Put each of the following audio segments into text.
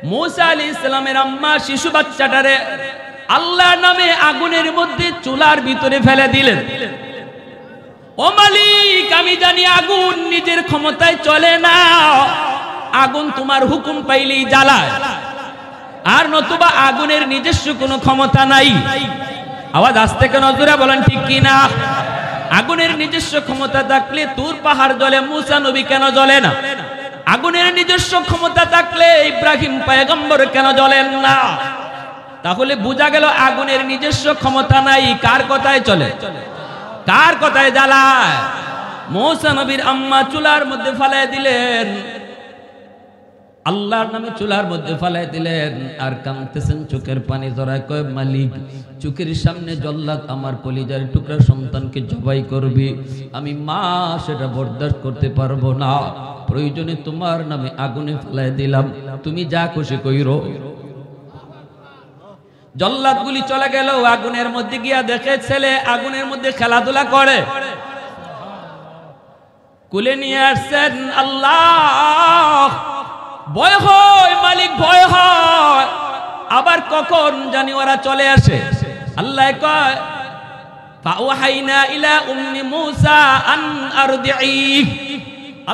मूसा आलैहिस सालामेर आम्मा शिशु बाच्चाटारे आल्लाहर नामे आगुनेर मধ্যে চুলার ভিতরে ফেলে দিলেন। ও মালিক, আমি জানি আগুন নিজের ক্ষমতায় চলে না, আগুন তোমার হুকুম পাইলেই জ্বালায়, আর নতুবা আগুনের নিজস্ব কোনো ক্ষমতা নাই। আওয়াজ আস্তে কেন জোরে বলেন ঠিক কি না? আগুনের নিজস্ব ক্ষমতা থাকলে তুর পাহাড় জ্বলে, মুসা নবী কেন জ্বলে না? আগুনের নিজস্ব ক্ষমতা থাকলে ইব্রাহিম পয়গম্বর কেন জ্বলেন না? তাহলে বোঝা গেল আগুনের নিজস্ব ক্ষমতা নাই, কার কথায় চলে, কার কথায় জ্বালায়? মুসা নবীর আম্মা চুলার মধ্যে ফালায় দিলেন, আল্লাহর নামে চুলার মধ্যে ফালায় দিলেন, আর কাঁদতেছেন, চোখের পানি জড়ায়, কয় মালিক, চোখের সামনে জল্লাদ আমার কলিজার টুকরা সন্তানকে জবাই করবি, আমি মা সেটা বরদাস্ত করতে পারবো না, প্রয়োজনে তোমার নামে আগুনে ফালায় দিলাম, তুমি যা খুশি কইরো। জল্লাদগুলি চলে গেল, আগুনের মধ্যে গিয়া দেখে ছেলে আগুনের মধ্যে খেলাধুলা করে, কুলে নিয়ে আসছেন। আল্লাহ, ভয় হয় মালিক, ভয় হয়, আবার কখন জানি ওরা চলে আসে। আল্লাহ কয় ফাওহাইনা ইলা উম্মি মূসা আন আরদিহি,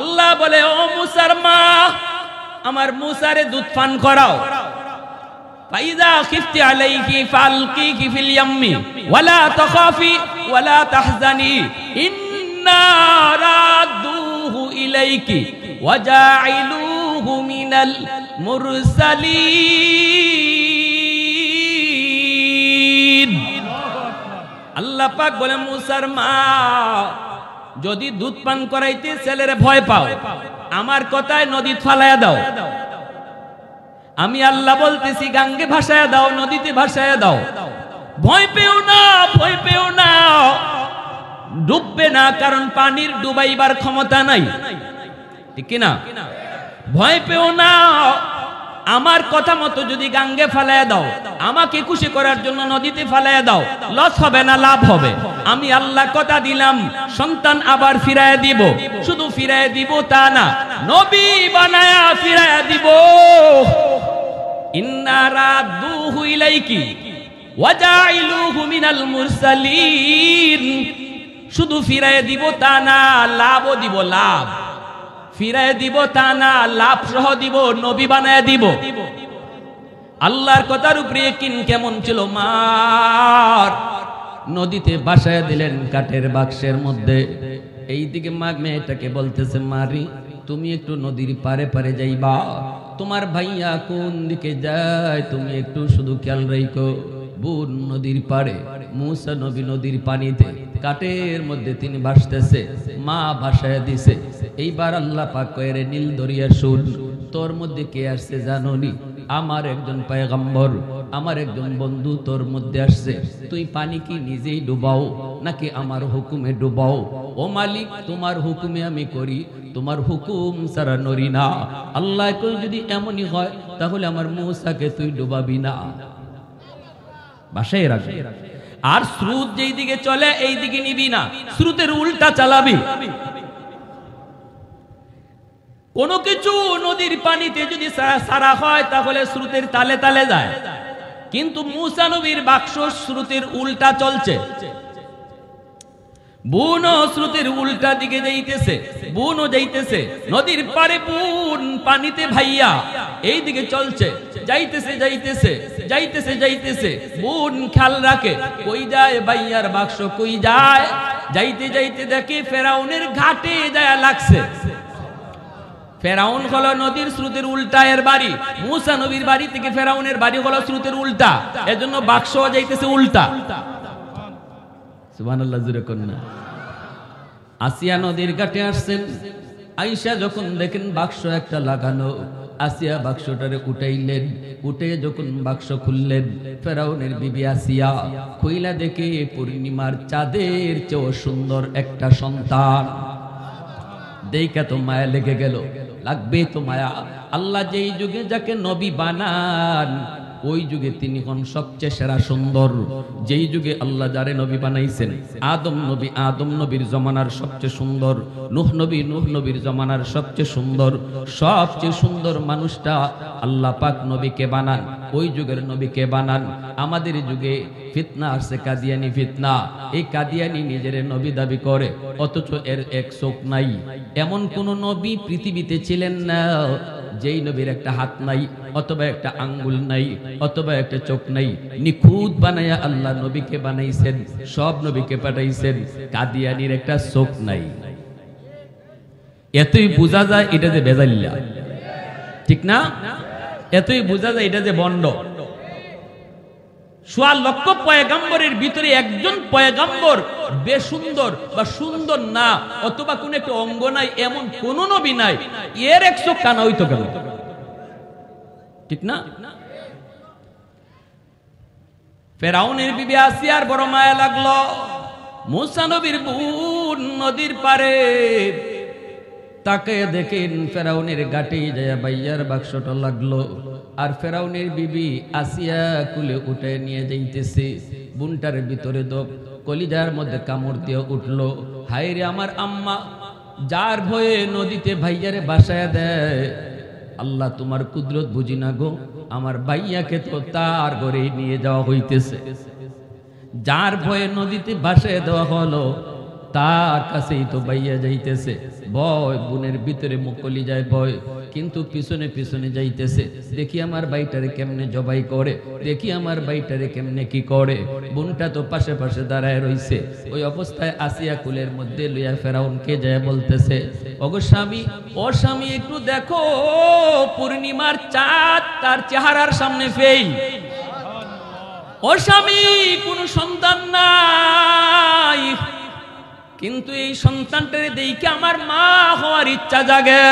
আল্লাহ বলে ও মূসার মা, আমার মূসারে দুধ পান করাও। ফাইযা খিফতি আলাইহি ফালকিহি ফিল ইয়াম্মি ওয়ালা তাখাফি ওয়ালা তাহজানি ইন্না রাদুহু ইলাইকি ওয়া জাইলুহু মিনাল মুরসালিন। আল্লাহ পাক বলে মূসার মা, যদি দুধ পান করাইতে ছেলেরে ভয় পাও, আমার কথায় নদী ফালায়া দাও। আমি আল্লাহ বলতেছি গাঙ্গে ভাসায়া দাও, নদীতে ভাসায়া দাও, ভয় পেও না, ভয় পেও না, ডুববে না, কারণ পানির ডুবাইবার ক্ষমতা নাই, ঠিক কি না? ভয় পেও না, আমার কথা মতো যদি গাঙ্গে ফালায়া দাও, আমাকে খুশি করার জন্য নদীতে ফালায়া দাও, লস হবে না লাভ হবে। আমি আল্লাহ কথা দিলাম, সন্তান আবার ফিরায় দিব, শুধু ফিরায় দিব তা না, নবী বানায়া ফিরায় দিব। ইন্না রাদুহু ইলাইকি ওয়া জাইলুহু মিনাল মুরসালিন, শুধু ফিরায় দিব তা না, লাভও দিব, লাভ ফিরায় দিব তা না, লাভ সহ দিব, নবী বানায় দিব। আল্লাহর কথার উপরে ইয়াকিন কেমন ছিল মার। নদীতে ভাসায় দিলেন কাঠের বাক্সের মধ্যে। এইদিকে মা মেয়েটাকে বলতেছে, মারি তুমি একটু নদীর পারে পারে যাইবা, তোমার ভাইয়া কোন দিকে যায় তুমি একটু শুধু খেয়াল রাখো। বোন নদীর পারে, মূসা নবী নদীর পানিতে, কাঠের মধ্যে তিনি ভাসতেছে, মা ভাসায় দিছে। এইবার আল্লাহ পাক কয়, রে নীল দরিয়া শুন, তোর মধ্যে কে আসছে জানোনি? আমার একজন পয়গম্বর, আমার একজন বন্ধু তোর মধ্যে আসছে। তুই পানি কি নিজেই ডুবাও নাকি আমার হুকুমে ডুবাও? ও মালিক, তোমার হুকুমে আমি করি, তোমার হুকুম ছাড়া নড়ি না। আল্লাহ কই যদি এমনই হয় তাহলে আমার মূসাকে তুই ডুবাবি না, বাসায় রাখবি। আর স্রোত যেই দিকে চলে এই দিকে নিবি না, স্রোতের উল্টা চালাবি। কোনো কিছু নদীর পানিতে যদি সারা হয় তাহলে স্রোতের তালে তালে যায়, কিন্তু মূসা নবীর বাক্স স্রোতের উল্টা চলছে। বুনও স্রোতের উল্টা দিকে যাইতেছে, বুনও যাইতেছে নদীর পারে, বুন পানিতে ভাইয়া এই দিকে চলছে, যাইতেছে যাইতেছে যাইতেছে যাইতেছে। বুন খেয়াল রাখে কই যায় ভাইয়ার বাক্স, কই যায়। যাইতে যাইতে দেখে ফেরাউনের ঘাটে যায় লাগছে। ফেরাউন হলো নদীর স্রোতের উল্টা এর বাড়ি, মূসা নবীর বাড়ি থেকে ফেরাউনের বাড়ি হলো স্রোতের উল্টা, এজন্য বাক্স যাইতেছে উল্টা। সুবহানাল্লাহ, জোরে কোন না। আসিয়া নদীর ঘাটে আসছেন, আয়েশা যখন দেখেন বাক্স একটা লাগানো, আসিয়া বাক্সটারে উঠাইলেন, উঠে যখন বাক্স খুললেন, ফেরাউনের বিবি আসিয়া খুইলা দেখে পূর্ণিমার চাঁদের চেয়েও সুন্দর একটা সন্তান। দেখা তো মায়া লেগে গেল, লাগবে তো মায়া। আল্লাহ যেই যুগে যাকে নবী বানান ওই যুগে তিনি হন সবচেয়ে সেরা সুন্দর। যেই যুগে আল্লাহ যারে নবী বানাইছেন, আদম নবীর জমানার সবচেয়ে সুন্দর, নূহ নবীর জমানার সবচেয়ে সুন্দর, সবচেয়ে সুন্দর মানুষটা আল্লাহ পাক নবীকে বানান, ওই যুগের নবীকে বানান। আমাদের যুগে ফিতনা আসছে, কাদিয়ানি ফিতনা। এই কাদিয়ানি নিজের নবী দাবি করে, অথচ এর এক চোখ নাই। এমন কোন নবী পৃথিবীতে ছিলেন না যেই নবীর একটা হাত নাই, অথবা একটা আঙ্গুল নাই, অথবা একটা চোখ নাই। নিখুঁত বানায়া আল্লাহ নবীকে বানাইছেন, সব নবীকে পাঠাইছেন, কাদিয়ানির একটা চোখ নাই। এতই বোঝা যায় এটা যে বেজাল্লা, ঠিক না? এতই বোঝা যায় এটা যে বন্ড। ১.৫ লক্ষ পয়গাম্বরের ভিতরে একজন পয়গাম্বর বেসুন্দর বা সুন্দর না, অথবা কোন একটা অঙ্গ নাই, এমন কোন নবী নাই। এর ১০০ কানা হইতো কেন? ঠিক না? ফেরাউনের বিবি আসিয়ার বড় মায়া লাগলো। মুসা নবীর বোন নদীর পারে, তাকে দেখেন ফেরাউনের গাটে যায় বাইয়ার বাক্সটা লাগলো। আর ফেরাউনের বিবি আসিয়া কুলে উঠে নিয়ে যাইতেছে। বুনটার ভিতরে কলিজার মধ্যে কামড় দিয়ে উঠলো, হায় রে আমার আম্মা, যার ভয়ে নদীতে ভাইয়ারে বাসায় দেয়। আল্লাহ তোমার কুদরত বুঝি না গো, আমার ভাইয়াকে তো তার ঘরে নিয়ে যাওয়া হইতেছে। যার ভয়ে নদীতে বাসায় দেওয়া হলো, তার কাছেই তো বাইয়া যাইতেছে। ভয় বুনের ভিতরে মুকলি যায় ভয়, কিন্তু পিছনে পিছনে যাইতেছে। দেখি আমার বাইটারে কেমনে জবাই করে, দেখি আমার বাইটারে কেমনে কি করে। বোনটা তো পাশে পাশে দাঁড়ায় রইছে। ওই অবস্থায় আসিয়া কুলের মধ্যে লইয়া ফেরাউনকে যায় বলতেছে, ওগো স্বামী, ও স্বামী, একটু দেখো, পূর্ণিমার চাঁদ তার চেহারার সামনে ফেই। ও স্বামী, কোন সন্তান নাই, কিন্তু এই সন্তানটারে দেখে আমার মা হওয়ার ইচ্ছা জাগে।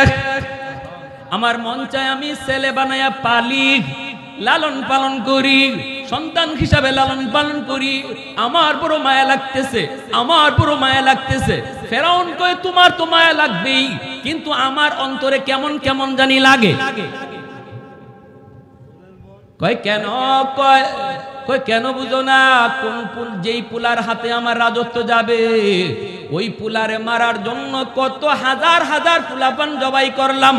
আমার মন চায় আমি ছেলে বানায়া পালি, লালন পালন করি, সন্তান হিসাবে লালন পালন করি। আমার বড় মায়া লাগতেছে, আমার বড় মায়া লাগতেছে। ফেরাউন কয়, তোমার তো মায়া লাগবেই, কিন্তু আমার অন্তরে কেমন কেমন জানি লাগে। কয় কেন? কয় কেন বুঝো না? যেই পুলার হাতে আমার রাজত্ব যাবে, ওই পুলারে মারার জন্য কত হাজার হাজার পুলাপান জবাই করলাম।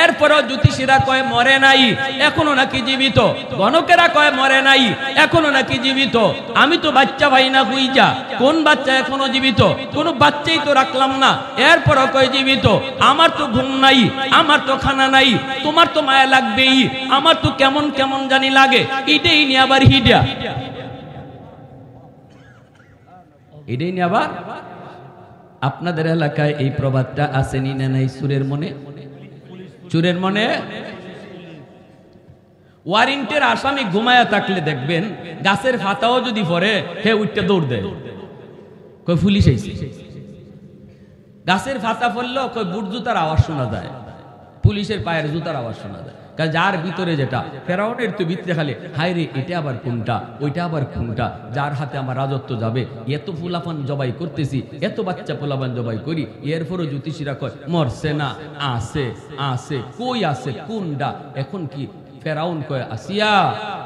এরপরও জ্যোতিষীরা কয় মরে নাই, এখনো নাকি জীবিত। গণকেরা কয় মরে নাই, এখনো নাকি জীবিত। আমি তো বাচ্চা ভাই না, হুই যা, কোন বাচ্চা এখনো জীবিত? কোন বাচ্চাই তো রাখলাম না, এরপরও কয় জীবিত। আমার তো ঘুম নাই, আমার তো খানা নাই, তোমার তো মায়া লাগবেই, আমার তো কেমন কেমন জানি লাগে। এটাই নিয়ে আবার হিডিয়া, এটাই নিয়ে আবার। আপনাদের এলাকায় এই প্রবাদটা আসেনি না নাই? সুরের মনে, চুরের মনে। ওয়ারেন্টের আসামি ঘুমায়া থাকলে দেখবেন গাছের ফাতাও যদি পড়ে, হে উঠতে দৌড় দেয়, কই পুলিশ আইছে। গাছের ফাতা পড়লেও কই বুট জুতার আওয়াজ শোনা যায়, পুলিশের পায়ের জুতার আওয়াজ শোনা যায়। যার ভিতরে যেটা, ফেরাউনের তো ভিতরে খালি হায় রে, এটা আবার কোনটা, ওইটা আবার কোনটা, যার হাতে আমার রাজত্ব যাবে। এত ফুলাফান জবাই করতেছি, এত বাচ্চা ফুলাফান জবাই করি, এরপরও জ্যোতিষীরা কয় মরছে না, আছে আছে, কই আছে, কোনটা? এখন কি ফেরাউন কয়, আসিয়া,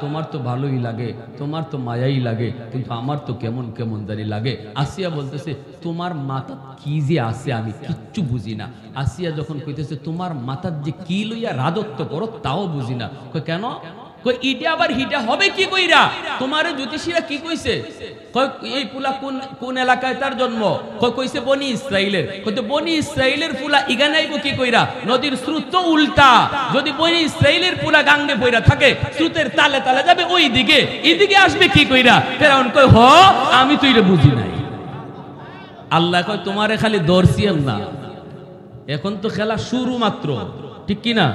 তোমার তো ভালোই লাগে, তোমার তো মায়াই লাগে, কিন্তু আমার তো কেমন কেমন জানি লাগে। আসিয়া বলতেছে, তোমার মাথা কি যে আছে আমি কিচ্ছু বুঝি না। আসিয়া যখন কইতেছে, তোমার মাথার যে কি লইয়া রাজত্ব করো তাও বুঝি না। কই কেন? কই ইটা আবার হিটা হবে কি কইরা? তোমারে জ্যোতিষীরা কি কইছে? কই এই পুলা কোন এলাকায় তার জন্ম? কইছে বনি ইসরাইলের। কইতে বনি ইসরাইলের পুলা ইগানে আইব কি কইরা? নদীর স্রোত তো উল্টা, যদি বনি ইসরাইলের পুলা গাঙ্গে বইরা থাকে, স্রোতের তালে তালে যাবে ওই দিকে, এদিকে আসবে কি কইরা? ফেরাউন কই, হ, আমি তো এটা বুঝি নাই। আল্লাহ কয়, তোমারে খালি দর্শিয়াম না, এখন তো খেলা শুরু মাত্র, ঠিক কিনা?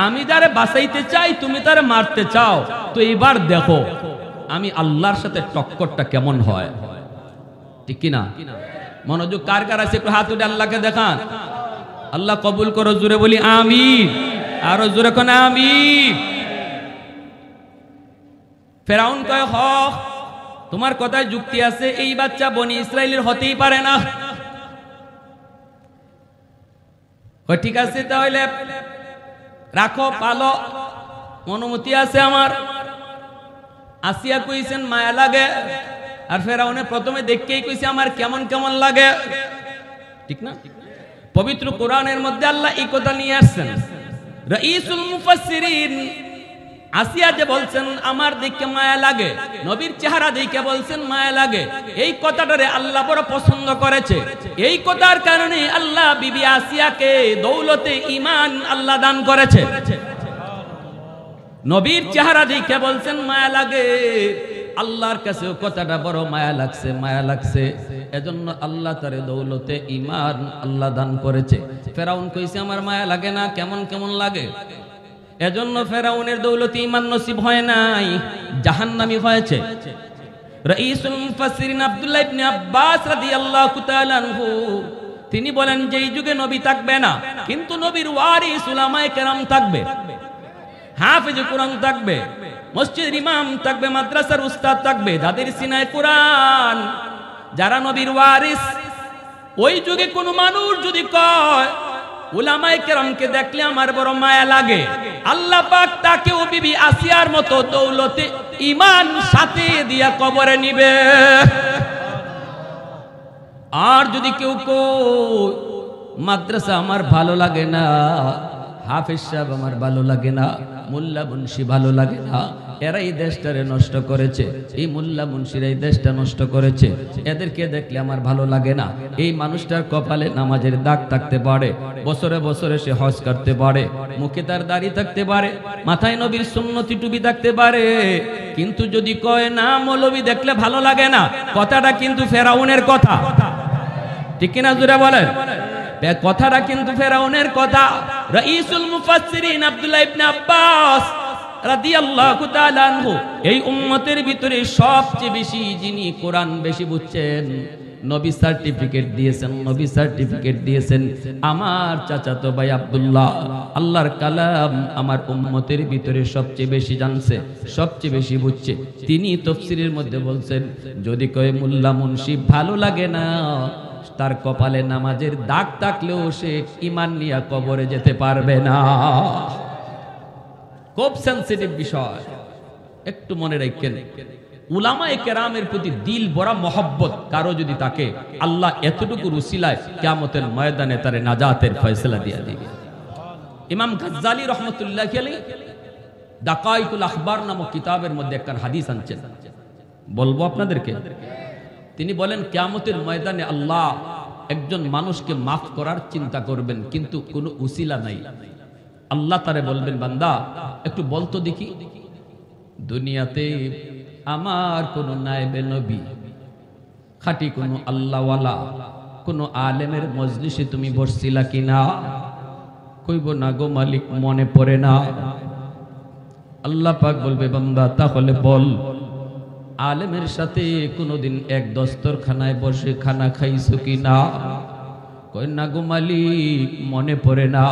আমি যারে বাঁচাইতে চাই, তুমি তারে মারতে চাও, তো এবার দেখো আমি আল্লাহর সাথে টক্করটা কেমন হয়, ঠিক কিনা? মনোযোগ কার কার আছে একটু হাত উঠে আল্লাহকে দেখান। আল্লাহ কবুল করো, জোরে বলি আমিন, আরো জোরে কোন আমিন। ফেরাউন কয়, হ, তোমার কথায় যুক্তি আছে, এই বাচ্চা বনি ইসরাইলের হতেই পারে না। ঠিক আছে, তাহলে রাখো, পালো, অনুমতি আছে আমার। আসিয়া কইছেন মায়া লাগে, আর ফেরাউনে প্রথমে দেখেই কইছে আমার কেমন কেমন লাগে, ঠিক না? পবিত্র কোরআনের মধ্যে আল্লাহ এই কথা নিয়ে আসছেন। রাইসুল মুফাসসিরিন আসিয়া যে বলছেন আমার দেখে মায়া লাগে, নবীর চেহারা দেখে বলছেন মায়া লাগে, এই কথাটারে আল্লাহ বড় পছন্দ করেছে। এই কথার কারণে আল্লাহ বিবি আসিয়াকে দৌলতে ঈমান আল্লাহ দান করেছে। নবীর চেহারা দেখে বলছেন মায়া লাগে, আল্লাহর কাছে কথাটা বড় মায়া লাগছে, মায়া লাগছে, এজন্য আল্লাহ তারে দৌলতে ঈমান আল্লাহ দান করেছে। ফেরাউন কইছে আমার মায়া লাগে না, কেমন কেমন লাগে। এজন্য ফেরাউনের দৌলতে ঈমান নসিব হয় নাই, জাহান্নামী হয়েছে। রাইসুল মুফাসসিরিন আব্দুল্লাহ ইবনে আব্বাস রাদিয়াল্লাহু তাআলা আনহু তিনি বলেন যে এই যুগে নবী থাকবে না, কিন্তু নবীর ওয়ারিস উলামায়ে কেরাম থাকবে, হাফেজ কোরআন থাকবে, মসজিদের ইমাম থাকবে, মাদ্রাসার উস্তাদ থাকবে, যাদের সিনায় কোরআন, যারা নবীর ওয়ারিস। ওই যুগে কোনো মানুষ যদি কয় উলামায়ে কেরামকে দেখলে আমার বড় মায়া লাগে, আল্লাহ পাক তাকেও বিবি আসিয়ার মতো দৌলতে ঈমান সাথে দিয়া কবরে নিবে। আর যদি কেউ কয় মাদ্রাসা আমার ভালো লাগে না, হাফেজ সাহেব আমার ভালো লাগে না, মোল্লা মুন্সি ভালো লাগে না, এরা এই দেশটারে নষ্ট করেছে, এই মোল্লা মুন্সিরা এই দেশটা নষ্ট করেছে, এদেরকে দেখলে আমার ভালো লাগে না, এই মানুষটার কপালে নামাজের দাগ থাকতে পারে, বছরে বছরে সে হজ করতে পারে, মুখে তার দাড়ি থাকতে পারে, মাথায় নবীর সুন্নতি টুপি থাকতে পারে, কিন্তু যদি কয় না মৌলবী দেখলে ভালো লাগে না, কথাটা কিন্তু ফেরাউনের কথা, ঠিক কিনা জোরে বলেন? কথাটা কিন্তু ফেরাউনের কথা। রাইসুল মুফাসসিরিন আব্দুল্লাহ ইবনে আব্বাস রাদিয়াল্লাহু তাআলা আনহু এই উম্মতের ভিতরে সবচেয়ে বেশি যিনি কোরআন বেশি বুঝছেন, নবী সার্টিফিকেট দিয়েছেন, নবী সার্টিফিকেট দিয়েছেন আমার চাচাতো ভাই আব্দুল্লাহ। আল্লাহর কালাম আমার উম্মতের ভিতরে সবচেয়ে বেশি জানছে, সবচেয়ে বেশি বুঝছে। তিনি তাফসীরের মধ্যে বলছেন যদি কয় মোল্লা মুন্সি ভালো লাগে না, তার কপালে নামাজের দাগ থাকলেও সে ঈমান নিয়ে কবরে যেতে পারবে না। খুব সেনসিটিভ বিষয়, একটু মনে রাখেন। উলামায়ে কেরামের প্রতি দিল ভরা মহব্বত কারো যদি থাকে, আল্লাহ এতটুকু উসিলায় কিয়ামতের ময়দানে তারে নাজাতের ফয়সালা দিয়ে দিবে। ইমাম গাজ্জালী রাহমাতুল্লাহি আলাইহি দাকাইকুল আখবার নামক কিতাবের মধ্যে একটা হাদিস আনছেন, বলবো আপনাদেরকে। তিনি বলেন কিয়ামতের ময়দানে আল্লাহ একজন মানুষকে মাফ করার চিন্তা করবেন, কিন্তু কোনো উসিলা নাই। আল্লাহ তারে বলবেন বান্দা একটু বলতো দেখি দুনিয়াতে আমার কোন নায়েবে নবী, খাঁটি কোন আল্লাহওয়ালা, কোন আলেমের মজলিসে তুমি বসছিলা কিনা? কইব না গো মালিক, মনে পড়ে না। আল্লাহ পাক বলবে বান্দা তাহলে বল আলেমের সাথে কোনদিন এক দস্তরখানায় বসে খানা খাইছো কিনা? কই না গো মালিক, মনে পড়ে না।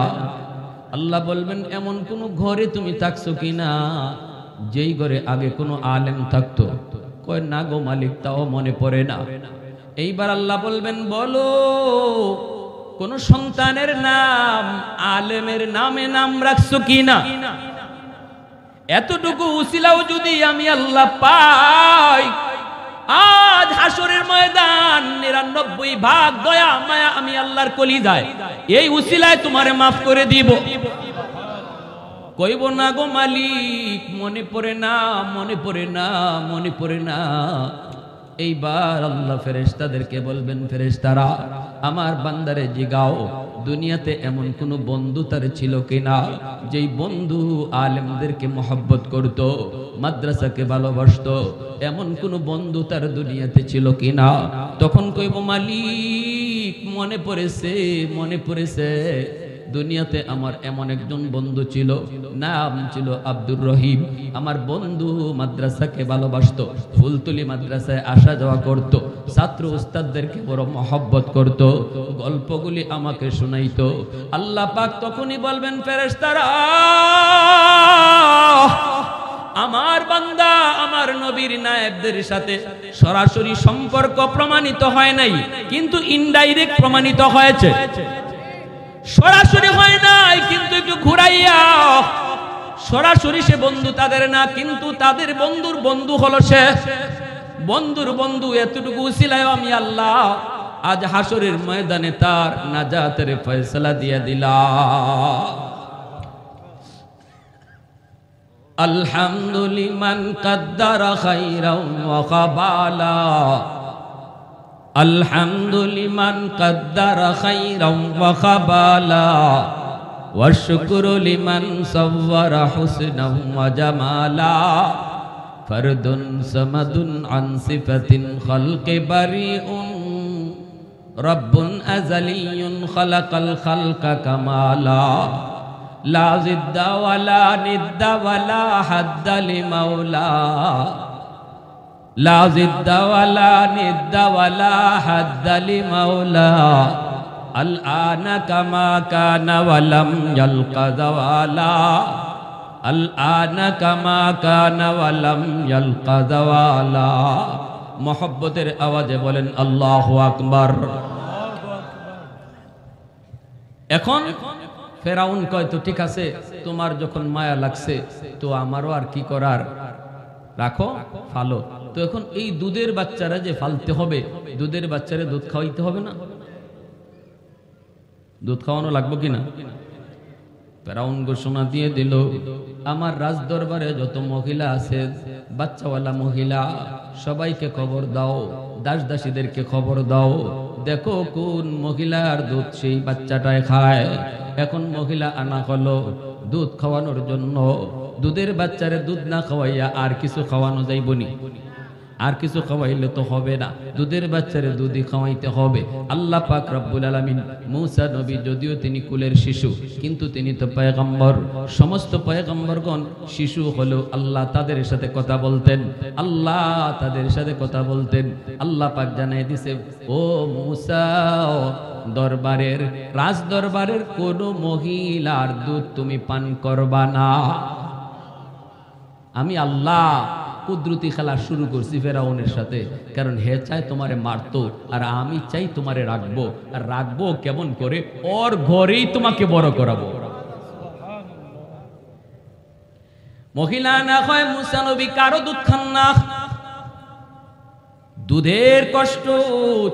আল্লাহ বলবেন এমন কোন ঘরে তুমি থাকছো কিনা যেই ঘরে আগে কোনো আলেম থাকতো? কই না গো মালিক, তাও মনে পড়ে না। এইবার আল্লাহ বলবেন বলো কোন সন্তানের নাম আলেমের নামে নাম রাখছো কিনা? এতটুকু উসিলাও যদি আমি আল্লাহ পাই, আজ হাসরের ময়দান ৯৯ ভাগ দয়া মায়া আমি আল্লাহর কলিজায়, এই উসিলায় তোমারে মাফ করে দিব। কইব না গো মালিক, মনে পড়ে না, মনে পড়ে না, মনে পড়ে না। এইবার আল্লাহ ফেরেশতাদেরকে বলবেন ফেরেশতারা আমার বান্দারে জিগাও দুনিয়াতে এমন কোন বন্ধু তার ছিল কিনা যেই বন্ধু আলেমদেরকে মহব্বত করত, মাদ্রাসাকে ভালোবাসতো, এমন কোন বন্ধু তার দুনিয়াতে ছিল কিনা? তখন কইব মালিক মনে পড়েছে, মনে পড়েছে। দুনিয়াতে আমার এমন একজন বন্ধু ছিল, নাম ছিল আব্দুর রহিম। আমার বন্ধু মাদ্রাসাকে ভালোবাসতো, ফুলতলি মাদ্রাসায় আসা যাওয়া করত, ছাত্র উস্তাদদেরকে বড় মহব্বত করত, গল্পগুলি আমাকে শোনাইতো। আল্লাহ পাক তখনই বলবেন ফেরেশতারা আমার বান্দা আমার নবীর নায়েবদের সাথে সরাসরি সম্পর্ক প্রমাণিত হয় নাই, কিন্তু ইনডাইরেক্ট প্রমাণিত হয়েছে। সরাসরি হয় নাই, কিন্তু একটু ঘুরাইয়া সরাসরি সে বন্ধু তাদের না, কিন্তু তাদের বন্ধুর বন্ধু হলো সে। বন্ধুর বন্ধু এতটুকু উসিলায় আমি আল্লাহ আজ হাসরের ময়দানে তার নাজাতের ফয়সালা দিয়ে দিলাম। আলহামদুলিমান কাদ্দারা খাইরান ওয়া কাবালা, আলহামদুলিমান কাদ্দারা খাইরান ওয়া কাবালা, ওয়া শুকরু লিমান সাওয়ারা হুসনান ওয়া জামালা, ফরদুন সামাদুন আন সিফাতিন খালকি বারিউন, রব্বুন আযালিয়ুন খালাকাল খালকা কামালা, লা জিদ্দা ওয়ালা নিদ্দা ওয়ালা হাদ্দা লিমাওলা, লা জিদ্দা ওয়ালা নিদ্দা ওয়ালা হাদ্দা লিমাওলা, আল আনা কামা কানা ওয়ালাম ইয়ালকা যাওয়ালা, আল আনা কামা কানা ওয়ালাম ইয়ালকা যাওয়ালা। মোহব্বতের আওয়াজে বলেন আল্লাহু আকবার। এখন ফেরাউন কয় তো ঠিক আছে, তোমার যখন মায়া লাগছে তো আমারও আর কি করার, রাখো ফালো। তো এখন এই দুধের বাচ্চারা যে ফালতে হবে, দুধের বাচ্চারা দুধ খাওয়াইতে হবে না? দুধ খাওয়ানো লাগবে কিনা? ফেরাউন ঘোষণা দিয়ে দিল, আমার রাজ দরবারে যত মহিলা আছে, বাচ্চাওয়ালা মহিলা, সবাইকে খবর দাও, দাস দাসীদেরকে খবর দাও, দেখো কোন মহিলার দুধ সেই বাচ্চাটায় খায়। এখন মহিলা আনা হলো দুধ খাওয়ানোর জন্য। দুধের বাচ্চারে দুধ না খাওয়াইয়া আর কিছু খাওয়ানো যাইবনি? আর কিছু খাওয়াইলে তো হবে না, দুধের বাচ্চারে দুধই খাওয়াইতে হবে। আল্লাহ পাক রব্বুল আলামিন, মূসা নবী যদিও তিনি কুলের শিশু, কিন্তু তিনি তো পয়গম্বর। সমস্ত পয়গম্বরগণ শিশু হলেও আল্লাহ তাদের সাথে কথা বলতেন, আল্লাহ তাদের সাথে কথা বলতেন। আল্লাহ পাক জানাই দিছে, ও মূসা, দরবারের রাজ দরবারের কোন মহিলার দুধ তুমি পান করবা না। আমি আল্লাহ কুদরতি খেলা শুরু করছি ফেরাউনের সাথে, কারণ হে চায় তোমারে মারতো, আর আমি চাই তোমারে রাখবো। আর রাখবো কেমন করে? ওর ঘরেই তোমাকে বড় করাবো। মহিলা না হয় মূসা নবী কারো দুধ খান না। দুধের কষ্ট,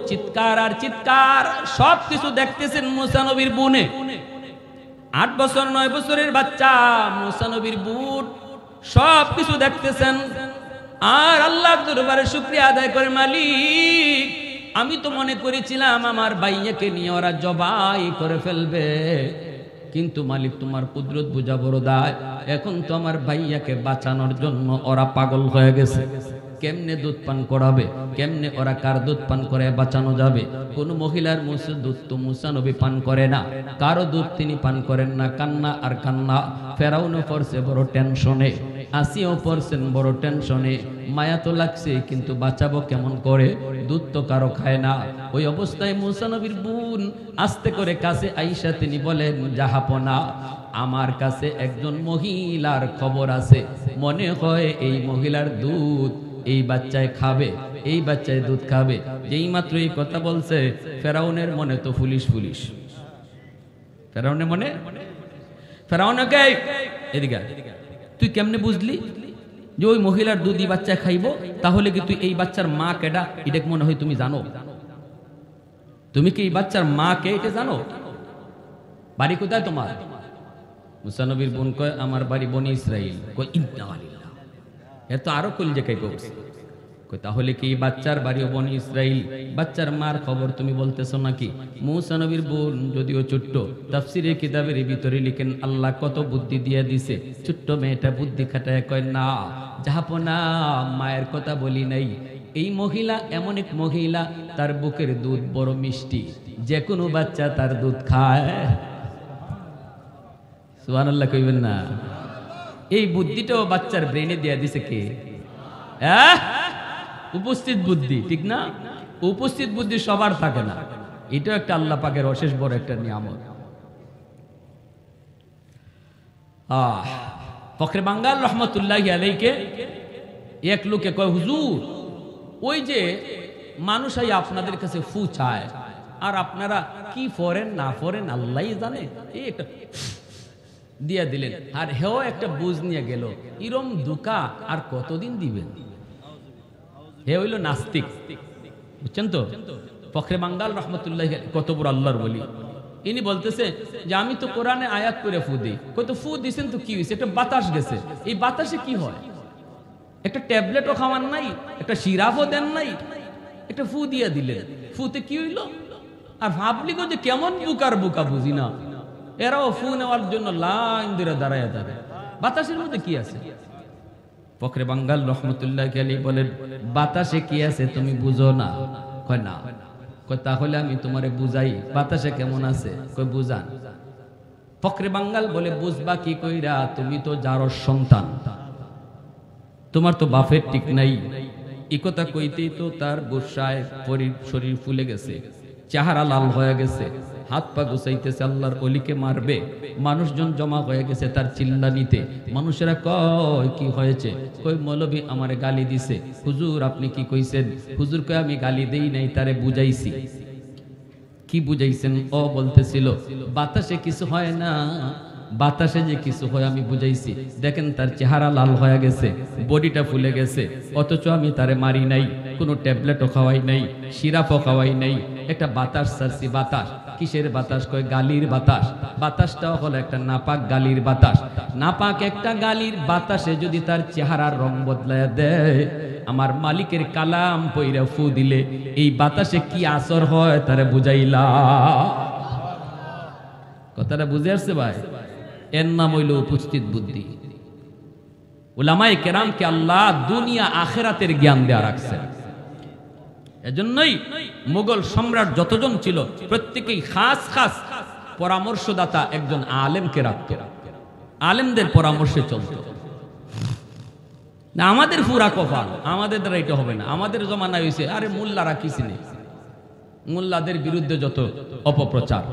চিৎকার আর চিৎকার, সবকিছু দেখতেছেন মূসা নবীর বুনে। 8 বছর 9 বছরের বাচ্চা মূসা নবীর বুট, সবকিছু দেখতেছেন। আর আল্লাহর দরবারে শুকরিয়া আদায় করে, মালিক আমি তো মনে করেছিলাম আমার ভাইয়াকে নিয়ে ওরা জবাই করে ফেলবে, কিন্তু মালিক তোমার কুদরত বুঝা বড় দায়। এখন তো আমার ভাইয়াকে বাঁচানোর জন্য ওরা পাগল হয়ে গেছে। কেমনে দুধ পান করাবে, কেমনে ওরা কার দুধ পান করে বাঁচানো যাবে? কোন মহিলার দুধ তো মূসা নবী পান করে না, কারো দুধ তিনি পান করেন না। কান্না আর কান্না। ফেরাউনও পড়ছে বড় টেনশনে, আসিও পড়ছেন বড় টেনশনে। মায়া তো লাগছে, কিন্তু বাঁচাবো কেমন করে? দুধ তো কারো খায় না। ওই অবস্থায় মূসা নবীর বোন আস্তে করে কাছে আইসা তিনি বলেন, জাহাপনা, আমার কাছে একজন মহিলার খবর আছে, মনে হয় এই মহিলার দুধ এই বাচ্চায় খাবে, এই বাচ্চায় দুধ খাবে। যেই মাত্র এই কথা বলছে, ফেরাউনের মনে তো পুলিশ পুলিশ। ফেরাউনের মনে, ফেরাউনকে এদিকে তুই কেমনে বুঝলি যে ওই মহিলার দুধ এই বাচ্চা খাইব? তাহলে কি তুই এই বাচ্চার মা কেডা এটা মনে হয় তুমি জানো? তুমি কি এই বাচ্চার মা কে এটা জানো? বাড়ি কোথায় তোমার? মূসা নবীর বোন কয়, আমার বাড়ি বনি ইসরাইল। কয় ইন্না আলিল্লাহ, এত আরো কলিজা কাই করছে। কয় তাহলে কি বাচ্চার বাড়িও বনি ইসরাইল? বাচ্চার মার খবর তুমি বলতেছো নাকি? মূসা নবীর বোন যদিও ছোট্ট, তাফসীরের কিতাবের ভিতরে লিখেন আল্লাহ কত বুদ্ধি দিয়ে দিছে। ছোট্ট মেয়েটা বুদ্ধি খাটায় কয়, না জাহাপনা, মায়ের কথা বলি নাই। এই মহিলা এমন এক মহিলা, তার বুকের দুধ বড় মিষ্টি, যে কোনো বাচ্চা তার দুধ খায়। সুবহানাল্লাহ কইবেন না? এই বুদ্ধিটাও বাচ্চার ব্রেনে দিয়ে দিছে কে? উপস্থিত বুদ্ধি, ঠিক না? উপস্থিত বুদ্ধি সবার থাকে না, এটাও একটা আল্লাহ পাকের অশেষ বড় একটা নিয়ামত। ফখরে বাঙ্গাল রহমতুল্লাহি আলাইহি এক লোকে কয়, হুজুর ওই যে মানুষ আপনাদের কাছে ফু চায়, আর আপনারা কি ফরেন না ফরেন আল্লাহই জানে। এই একটা দিয়া দিলেন। আর হেও একটা বুঝ নিয়ে গেল, ইরম দুকা আর কতদিন দিবেন? হে হইল নাস্তিক, বুঝছেন তো? ফখরে বাঙ্গাল রহমতুল্লাহ কত বড় আল্লাহর বলি, ইনি বলতেছে যে আমি তো কোরআনে আয়াত করে ফু দিই। কত ফু দিছেন তো কি হয়েছে? একটা বাতাস গেছে, এই বাতাসে কি হয়? একটা ট্যাবলেটও খাওয়ান নাই, একটা সিরাপও দেন নাই, একটা ফু দিয়ে দিলেন, ফুতে কি হইল? আর ভাবলি যে কেমন বুকার বুকা বুঝি না, এরাও ফু নেওয়ার জন্য লাইন ধরে দাঁড়ায় দাঁড়ায়। বাতাসের মধ্যে কি আছে? ফখরে বাঙ্গাল রহমতুল্লাহ আলী বলেন, বাতাসে কি আছে তুমি বুঝো না? কয় না। কয় তাহলে আমি তোমারে বুঝাই, বাতাসে কেমন আছে? কয় বুঝান। ফখরে বাঙ্গাল বলে, বুঝবা কি কইরা? তুমি তো জারর সন্তান, তোমার তো বাপের ঠিক নাই। এই কথা কইতেই তো তার গোসায় শরীর ফুলে গেছে, চেহারা লাল হয়ে গেছে, হাত পা গুছাইতেছে, আল্লাহর অলিকে মারবে। মানুষজন জমা হয়ে গেছে তার চিল্লানিতে। মানুষেরা কয় কি হয়েছে? কই মৌলবী আমারে গালি দিছে। হুজুর আপনি কি কইছেন? হুজুর কয় আমি গালি দেই নাই, তারে বুঝাইছি। কি বুঝাইছেন? ও বলতেছিল বাতাসে কিছু হয় না, বাতাসে যে কিছু হয় আমি বুঝাইছি। দেখেন তার চেহারা লাল হয়ে গেছে, বডিটা ফুলে গেছে, অথচ আমি তারে মারি নাই, কোনো ট্যাবলেটও খাওয়াই নাই, সিরাপও খাওয়াই নাই, একটা বাতাস ছাড়ছি। বাতাস কিসের বাতাস? কয় গালির বাতাস। বাতাসটাও হলো একটা নাপাক গালির বাতাস। নাপাক একটা গালির বাতাসে যদি তার চেহারার রং বদলায় দেয়, আমার মালিকের কালাম পইরা ফু দিলে এই বাতাসে কি আসর হয় তারে বুঝাইলা। কথাটা বুঝে আসছে ভাই? এর নাম হইল উপস্থিত বুদ্ধি। উলামায়ে কেরামকে আল্লাহ দুনিয়া আখিরাতের জ্ঞান দেয়া রাখছেন। এজন্যই মুঘল সম্রাট যতজন ছিল প্রত্যেকেই খাস খাস পরামর্শদাতা একজন আলেমকে রাখত, আলেমদের পরামর্শে চলত। না আমাদের পুরা কপাল, আমাদের দ্বারা এটা হবে না। আমাদের জমানায় হয়েছে আরে মোল্লারা কিছু নেই, মোল্লাদের বিরুদ্ধে যত অপপ্রচার,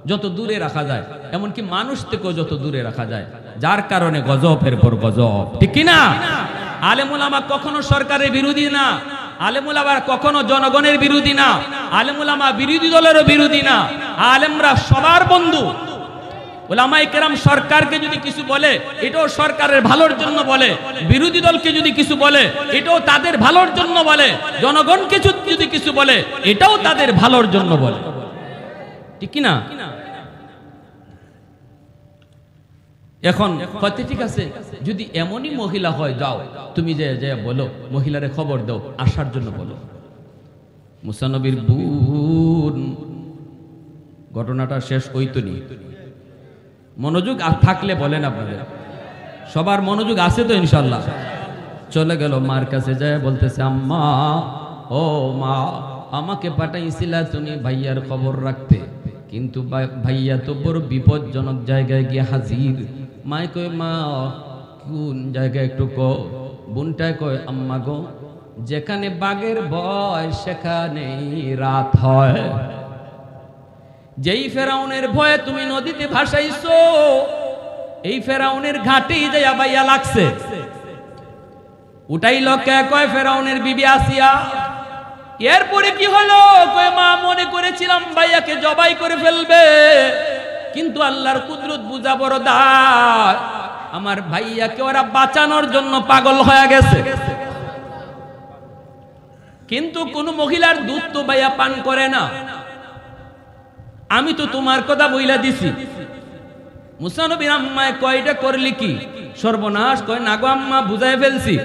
যত দূরে রাখা যায়, এমনকি মানুষ থেকেও যত দূরে রাখা যায়, যার কারণে গজবের পর গজব। ঠিক কিনা? আলেম ওলামা কখনো সরকারের বিরোধী না, আলেম ওলামা কখনো জনগণের বিরোধী না, আলেম ওলামা বিরোধী দলেরও বিরোধী না, আলেমরা সবার বন্ধু। ওলামায়ে কেরাম সরকারকে যদি কিছু বলে এটাও সরকারের ভালোর জন্য বলে, বিরোধী দলকে যদি কিছু বলে এটাও তাদের ভালোর জন্য বলে, জনগণকে যদি কিছু বলে এটাও তাদের ভালোর জন্য বলে। ঠিক কিনা? এখন হয়তো ঠিক আছে, যদি এমনই মহিলা হয়, যাও তুমি যে বলো, মহিলারে খবর দাও, আসার জন্য বলো। মুসা নবীর বোন, ঘটনাটা শেষ হইতো নি। মনোযোগ থাকলে বলেন, আপনাদের সবার মনোযোগ আছে তো ইনশাল্লাহ? চলে গেল মার কাছে, যায় বলতেছে আম্মা, ও মা, আমাকে পাঠাইছিলা তুমি ভাইয়ার খবর রাখতে, কিন্তু ভাইয়া তো বড় বিপজ্জনক জায়গায় গিয়ে হাজির। মায় কয় মা কোন জায়গায় একটু কো। বোনটায় কয় আম্মা গো, যেখানে বাঘের ভয় সেখানেই রাত হয়। যেই ফেরাউনের ভয়ে তুমি নদীতে ভাসাইছো, এই ফেরাউনের ঘাটেই যাইয়া বাইয়া লাগছে। উঠাই লোকে কয় ফেরাউনের বিবি আসিয়া। এরপরে কি হলো? কয় মা মনে করেছিলাম ভাইয়াকে জবাই করে ফেলবে, কিন্তু আল্লাহর কুদরত বুঝা বড় দায়, আমার ভাইয়াকে ওরা বাঁচানোর জন্য পাগল হয়ে গেছে। কিন্তু কোন মহিলার দুধ তো ভাইয়া পান করে না, আমি তো তোমার কথা বইলা দিছি। মুসা নবীর আম্মায় কয়টা করলি কি সর্বনাশ? কয় না গো আম্মা, বুঝাই ফেলছি,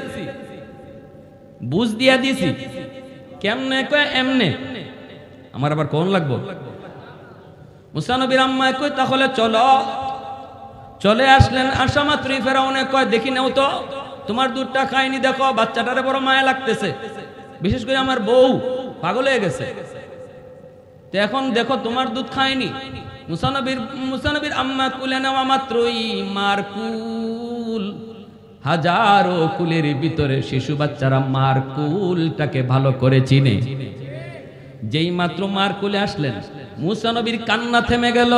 বুঝ দিয়া দিছি। কেমনে? কয় এমনে। আমার আবার কোন লাগবো? মুসা নবীর আম্মায় কয় তাহলে চলো। চলে আসলেন, আসা মাত্রই ফেরাউনে কয় দেখি নাও তো, তোমার দুধটা খাইনি, দেখো বাচ্চাটারে বড় মায়া লাগতেছে, বিশেষ করে আমার বউ পাগল হয়ে গেছে, তো এখন দেখো তোমার দুধ খায়নি। মুসা নবীর আম্মা কুলে নেওয়া মাত্রই মার কুল, হাজারো কুলের ভিতরে শিশু বাচ্চারা মার কুলটাকে ভালো করে চিনে। যেই মাত্র মার কুলে আসলেন, মুসা নবীর কান্না থেমে গেল।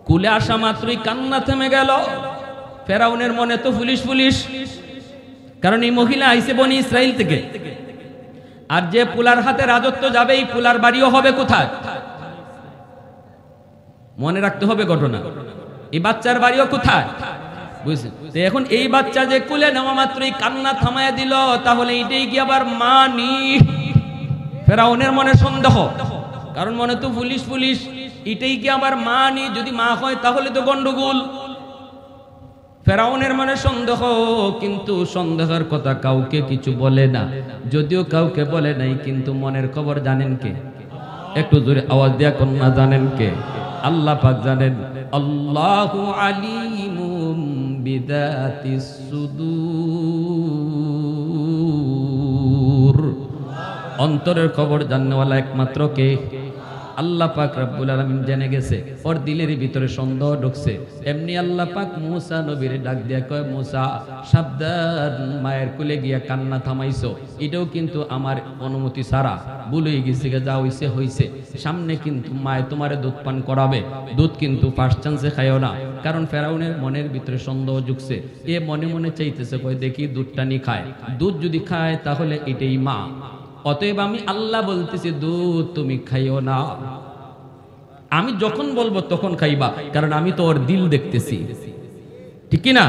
কুলে আসা মাত্রই কান্না থেমে গেল। ফেরাউনের মনে তো পুলিশ পুলিশ, কারণ এই মহিলা আইছে বনি ইসরাইল থেকে, আর যে পুলার হাতে রাজত্ব যাবে, এই পুলার বাড়িও হবে কোথায়? মনে রাখতে হবে ঘটনা। এই বাচ্চার বাড়িও কোথায় বুঝছেন? এখন এই বাচ্চা যে কুলে নেওয়া মাত্রই কান্না থামায় দিল, তাহলে এটাই কি আবার মা নি? ফেরাউনের মনে সন্দেহ, কারণ মনে তো পুলিশ পুলিশ, এটাই কি আবার মা নি? যদি মা হয় তাহলে তো গন্ডগোল। ফেরাউনের মনে সন্দেহ, কিন্তু সন্দেহের কথা কাউকে কিছু বলে না। যদিও কাউকে বলে নাই, কিন্তু মনের খবর জানেন কে? একটু জোরে আওয়াজ দিয়া কোন না, জানেন কে? আল্লাহ পাক জানেন। আল্লাহু আলিমুম বিদাতিস সুদূর। অন্তরের খবর জাননেওয়ালা একমাত্র কে? আল্লাহ পাক রব্বুল আলামিন জেনে গেছে। ওর দিলের ভিতরে সন্দেহ ঢুকছে। এমনি আল্লাহ পাক মুসা নবীর ডাক দিয়া কয়, মুসা সাবধান, মায়ের কোলে গিয়া কান্না থামাইছো, এটাও কিন্তু আমার অনুমতি ছাড়া ভুলে গেছে, যা হইছে হইছে। সামনে কিন্তু মায়ে তোমারে দুধ পান করাবে, দুধ কিন্তু ফার্স্ট চান্সে খাইও না। কারণ ফেরাউনের মনের ভিতরে সন্দেহ ঢুকছে। এ মনে মনে চাইতেছে, কয় দেখি দুধটা নি খায়, দুধ যদি খায় তাহলে এটাই মা। অতএব আমি আল্লাহ বলতেছি, দুধ তুমি খাইও না, আমি যখন বলবো তখন খাইবা, কারণ আমি তো ওর দিল দেখতেছি, ঠিক কিনা?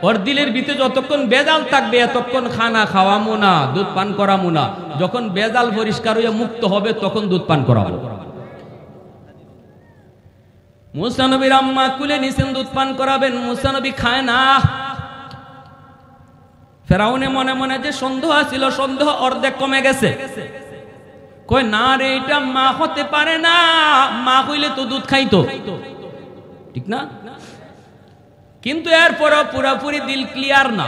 ওর দিলের ভিতরে যতক্ষণ বেজাল থাকবে এতক্ষণ খানা খাওয়ামো না, দুধ পান করামো না। যখন বেজাল পরিষ্কার হয়ে মুক্ত হবে তখন দুধ পান করাবো। মুসা নবীর আম্মা কুলে নিছেন, দুধ পান করাবেন, মুসা নবী খায় না। ফেরাউনে মনে মনে যে সন্দেহ ছিল, সন্দেহ অর্ধেক কমে গেছে। কই না রে, এটা মা হতে পারে না, মা হইলে তো দুধ খাইতো, ঠিক না? কিন্তু এরপরও পুরাপুরি দিল ক্লিয়ার না।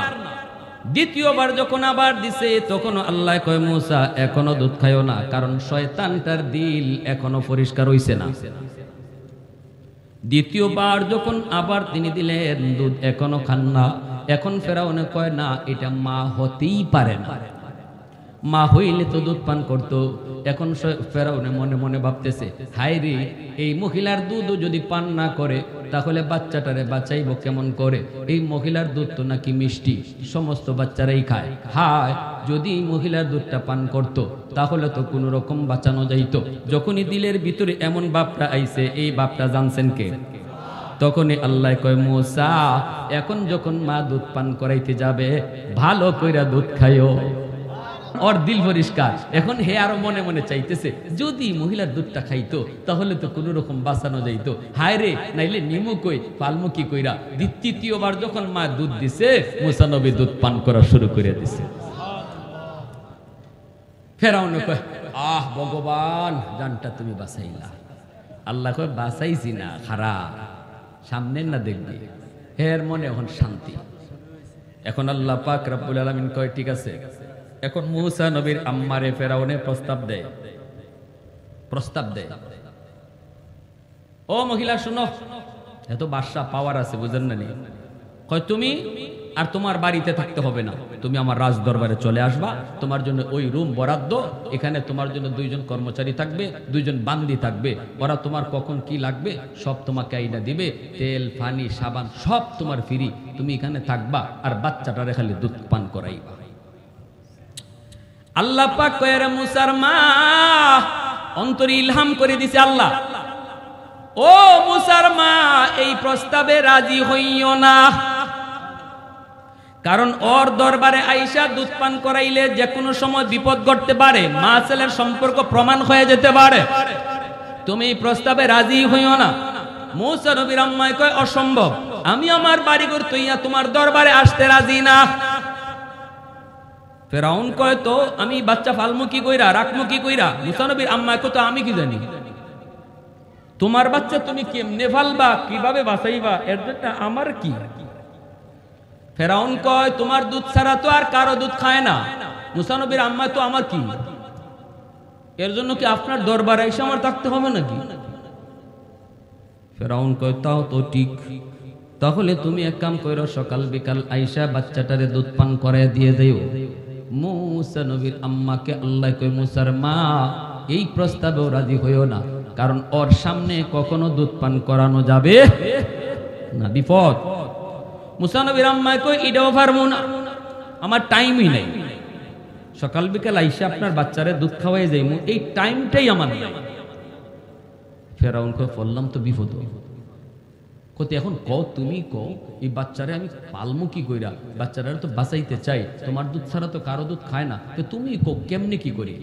দ্বিতীয়বার যখন আবার দিছে, তখন আল্লাহ কয়, মুসা এখনো দুধ খাইও না, কারণ শয়তানটার দিল এখনো পরিষ্কার হইছে না। দ্বিতীয়বার যখন আবার তিনি দিলেন, দুধ এখনো খান না। এখন ফেরাউনে কয় না, এটা মা হতেই পারে না, মা হইলে তো দুধ পান করতো। এখন ফেরাউনে মনে মনে ভাবতেছে, হায় রে, এই মহিলার দুধও যদি পান না করে তাহলে বাচ্চাটারে বাঁচাইব কেমন করে? এই মহিলার দুধ তো নাকি মিষ্টি, সমস্ত বাচ্চারাই খায়। হায়, যদি মহিলার দুধটা পান করত তাহলে তো কোনো রকম বাঁচানো যাইতো। যখনই দিলের ভিতরে এমন বাপটা আইছে, এই বাপটা জানছেন কে? তখনই আল্লাহ কয়, মুসা এখন যখন মা দুধ পান করাইতে যাবে, ভালো কইরা দুধ খাইও। ওর দিল পরিষ্কার। এখন হে আরো মনে মনে চাইতেছে, যদি মহিলার দুধটা খাইতো তাহলে তো কোন রকম বাঁচানো যাইতো। হায় রে, নাইলে নিমু কই পালমু কি কইরা। তৃতীয়বার যখন মা দুধ দিছে, মুসা নবী দুধ পান করা শুরু করে দিছে। ফেরাউন কয়, আহ ভগবান, জানটা তুমি বাঁচাইলা। আল্লাহ কয়, বাঁচাইছি না, খারাপ, সামনে না দেখবি। হের মনে এখন শান্তি। এখন আল্লাহ পাক রব্বুল আলামিন কয়, ঠিক আছে। এখন মুসা নবীর আম্মারে ফেরাউনে প্রস্তাব দেয়, ও মহিলা শুনো, এত বাদশা পাওয়ার আছে, বুঝেন না? কয় তুমি আর তোমার বাড়িতে থাকতে হবে না, তুমি আমার রাজ দরবারে চলে আসবা। তোমার জন্য ওই রুম বরাদ্দ, এখানে তোমার জন্য 2 জন কর্মচারী থাকবে, 2 জন বান্দি থাকবে। ওরা তোমার কখন কি লাগবে সব তোমাকে আইনা দিবে, তেল পানি সাবান সব তোমার ফ্রি। তুমি এখানে থাকবা আর বাচ্চাটারে খালি দুধ পান করাইবা। আল্লাহ পাক কয়, রে মুসার মা, অন্তরে ইলহাম করে দিছে আল্লাহ, ও মুসার মা, এই প্রস্তাবে রাজি হইও না। কারণ ওর দরবারে আইসা দুধ পান করাইলে যে কোনো সময় বিপদ ঘটতে পারে, মা ছেলের সম্পর্ক প্রমাণ হয়ে যেতে পারে। তুমি এই প্রস্তাবে রাজি হইও না। মুসা নবীর আম্মায় কয়, অসম্ভব, আমি আমার বাড়িঘর তৈয়া তোমার দরবারে আসতে রাজি না। ফেরাউন কয়, তো আমি বাচ্চা ফালমু কি কইরা, রাখমু কি কইরা? মুসা নবীর আম্মায় কয়, তো আমি কি জানি, তোমার বাচ্চা তুমি কেমনে ফালবা, কিভাবে বাঁচাইবা, এর জন্য আমার কি? ফেরাউন কয়, তোমার দুধ ছাড়া তো আর কারো দুধ খায় না। মুসা নবীর আম্মায়, তো আমার কি, এর জন্য কি আপনার দরবারে এসে আমার থাকতে হবে নাকি? ফেরাউন কয়, তাও তো ঠিক, তাহলে তুমি এক কাম কইরো, সকাল বিকাল আইসা বাচ্চাটারে দুধ পান করায় দিয়ে যাইও। মুসা নবীর আম্মাকে আল্লাহ কয়, মুসার মা, এই প্রস্তাবেও রাজি হইও না, কারণ ওর সামনে কখনো দুধ পান করানো যাবে না, বিপদ। মুসা নবীর আম্মা কই, এটাও পারবো না, আমার টাইমই নেই। সকাল বিকাল আইসা আপনার বাচ্চারে দুধ খাওয়াই যাইমু, এই টাইমটাই আমার নাই। ফেরাউন কই, বললাম তো বিপদ। কত এখন কও তুমি কও এই বাচ্চারে আমি পালমু কি কইরা, বাচ্চারা তো বাঁচাইতে চাই, তোমার দুধ ছাড়া তো কারো দুধ খায় না, তো তুমি কও কেমনে কি করি।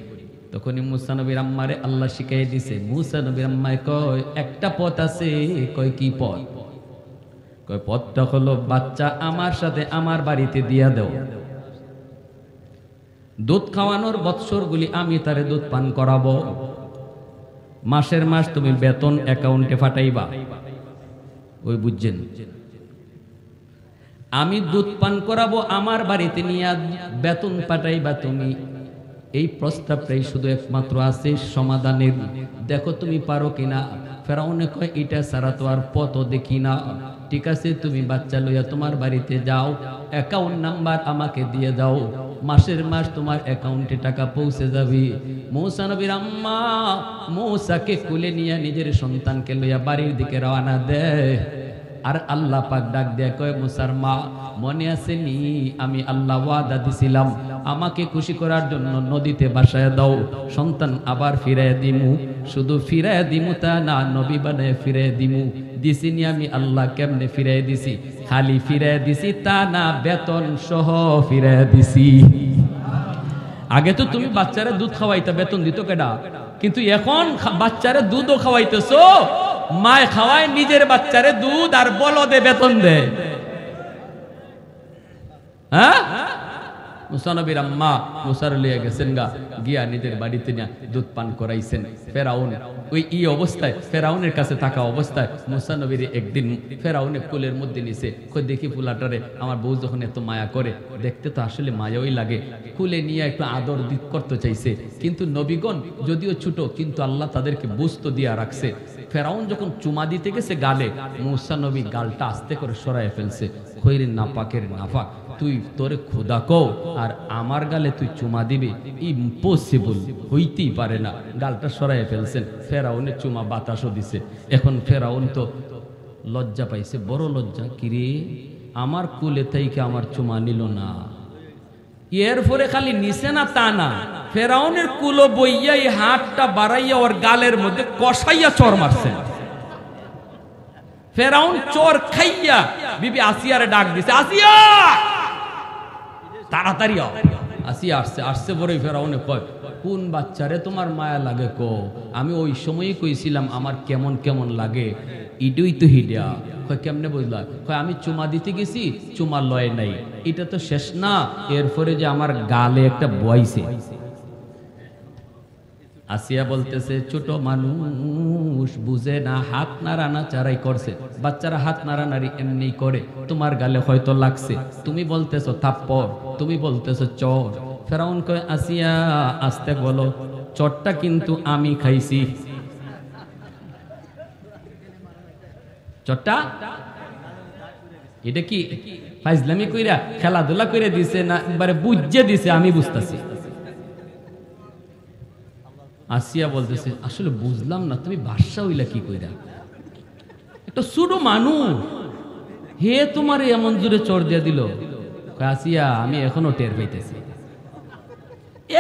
তখনই মুসা নবীর আম্মারে আল্লাহ শিখাই দিছে। মুসা নবীর আম্মায় কয় একটা পথ আছে। কয় কি পথ? কয় পথটা হলো বাচ্চা আমার সাথে আমার বাড়িতে দিয়া দাও, দুধ খাওয়ানোর বৎসরগুলি আমি তারে দুধ পান করাবো, মাসের মাস তুমি বেতন অ্যাকাউন্টে ফাটাইবা। ওই বুঝছেন, আমি দুধ পান করাবো, আমার বাড়িতে নিয়ে বেতন পাঠাইবা তুমি। এই প্রস্তাবটাই শুধু একমাত্র আছে সমাধানের, দেখো তুমি পারো কিনা। ফেরাউনে কয় এটা ছাড়া তো আর পথও দেখি না। ঠিক আছে, তুমি বাচ্চা লইয়া তোমার বাড়িতে যাও, অ্যাকাউন্ট নাম্বার আমাকে দিয়ে দাও, মাসের মাস তোমার অ্যাকাউন্টে টাকা পৌঁছে যাবে। মূসা নবীর আম্মা মূসাকে কোলে নিয়ে নিজের সন্তানকে লইয়া বাড়ির দিকে রওনা দেয়। আর আল্লাহ পাক ডাক দেয়, কয় মুসার মা মনে আছে নি আমি আল্লাহ ওয়াদা দিছিলাম আমাকে খুশি করার জন্য নদীতে ভাসায় দাও, সন্তান আবার ফিরায় দিমু। শুধু ফিরায় দিমু তা না, নবী বানায় ফিরায় দিমু। দিছি নি আমি আল্লাহ, কেমনে ফিরায় দিছি? খালি ফিরায় দিছি তা না, বেতন সহ ফিরায় দিছি। আগে তো তুমি বাচ্চারে দুধ খাওয়াইতা, বেতন দিত কেডা? কিন্তু এখন বাচ্চারে দুধও খাওয়াইতেছো, মায় খাওয়ায় নিজের বাচ্চারে দুধ আর বলদে বেতন দেয়। হ্যাঁ, মুসা নবীর আম্মা মুসার লিয়ে গেছেন গা, গিয়া নিজের বাড়িতে নিয়ে দুধ পান করাইছেন। ফেরাউন ওই অবস্থায়, ফেরাউনের কাছে থাকা অবস্থায় মুসা নবীর একদিন ফেরাউনের কোলের মধ্যে নিছে। কই দেখি ফুলাটারে, আমার বউ যখন এত মায়া করে, দেখতে তো আসলে মায়াই লাগে। কোলে নিয়ে একটু আদর দিক করতে চাইছে, কিন্তু নবীগণ যদিও ছোট, কিন্তু আল্লাহ তাদেরকে বুঝতো দিয়া রাখছে। ফেরাউন যখন চুমা দিতে গেছে গালে, মুসা নবী গালটা আস্তে করে সরায় ফেলছে। কইরে নাপাকের নাপাক, তুই তোরে খোদা কও আর আমার গালে তুই চুমা দিবি, ইম্পসিবল, হইতেই পারে না। গালটা সরাই ফেলছেন। ফেরাউনের চুমা বাতাসও দিছে। এখন ফেরাউন তো লজ্জা পাইছে, বড় লজ্জা। কিরে, আমার কুলে থেকে আমার চুমা নিল না। এরপরে খালি নিছে না তা না, ফেরাউনের কুলো বইয়া এই হাতটা বাড়াইয়া ওর গালের মধ্যে কষাইয়া চর মারছে। ফেরাউন চোর খাইয়া বিবি আসিয়ারে ডাক দিছে, আসিয়া তাড়াতাড়ি আও। আসিয়া আসছে। আসছে বড়ই ফেরাউনে কয়, কোন বাচ্চারে তোমার মায়া লাগে কো? আমি ওই সময়ই কইছিলাম আমার কেমন কেমন লাগে, ইডুই তো হিডিয়া। কয় কেমনে বুঝলা? কয় আমি চুমা দিতে গেছি, চুমা লয় নাই। এটা তো শেষ না, এরপরে যে আমার গালে একটা বয়সে। আসিয়া বলতেছে, ছোট মানুষ বুঝে না, হাত নাড়ানা চারাই করছে। বাচ্চারা হাত নাড়ানাড়ি এমনি করে, তোমার গালে হয়তো লাগছে। তুমি বলতেছো থাপ্পড়, তুমি বলতেছো চর। ফেরাউন কয়, আসিয়া আস্তে বলো, চরটা কিন্তু আমি খাইছি। চরটা এটা কি ফাইজলামি কইরা খেলাধুলা করে দিছে না একবারে বুঝে দিছে? আমি বুঝতেছি। আসিয়া বলতেছে, আসলে বুঝলাম না, তুমি বাদশা হইলা কি কইরা? একটা ছোট মানুষ, হে তোমার এমন জোরে চর দিয়া দিল। আসিয়া আমি এখনো টের পাইতেছি,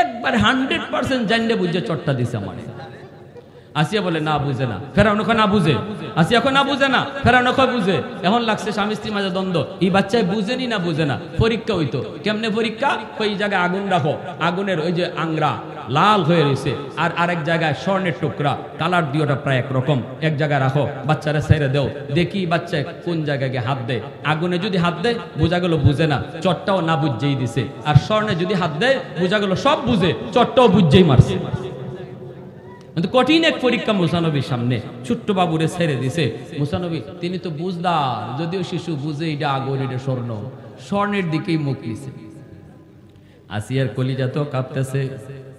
একবার 100% জানলে বুঝে চরটা দিছে আমারে। আসিয়া বলে না বুঝে না। ফেরাউন কয় না বুঝে। আসিয়া কয় না বুঝে না। ফেরাউন কয় বুঝে। এখন লাগছে স্বামী স্ত্রীর মাঝে দ্বন্দ্ব, এই বাচ্চায় বুঝেনি না বুঝে না। পরীক্ষা হইতো, কেমনে পরীক্ষা? ওই জায়গায় আগুন রাখো, আগুনের ওই যে আংরা লাল হয়ে রয়েছে, আর আরেক জায়গায় স্বর্ণের টুকরা, কালার দিওটা প্রায় একরকম, এক জায়গায় রাখো, বাচ্চারা ছেড়ে দেও, দেখি বাচ্চা কোন জায়গায় গিয়ে হাত দেয়। আগুনে যদি হাত দেয় বোঝা গেল বুঝে না, চটটাও না বুঝেই দিছে। আর স্বর্ণে যদি হাত দেয় বোঝা গেল সব বুঝে, চটটাও বুঝেই মারছে। কঠিন এক পরীক্ষা মুসা নবীর সামনে। ছোট্ট বাবুরে ছেড়ে দিছে। মুসা নবী তিনি তো বুঝদার, যদিও শিশু বুঝে এটা আগুন, এটা স্বর্ণ, স্বর্ণের দিকেই মুখ দিছে। আসিয়ার কলিজা তো কাঁপতেছে,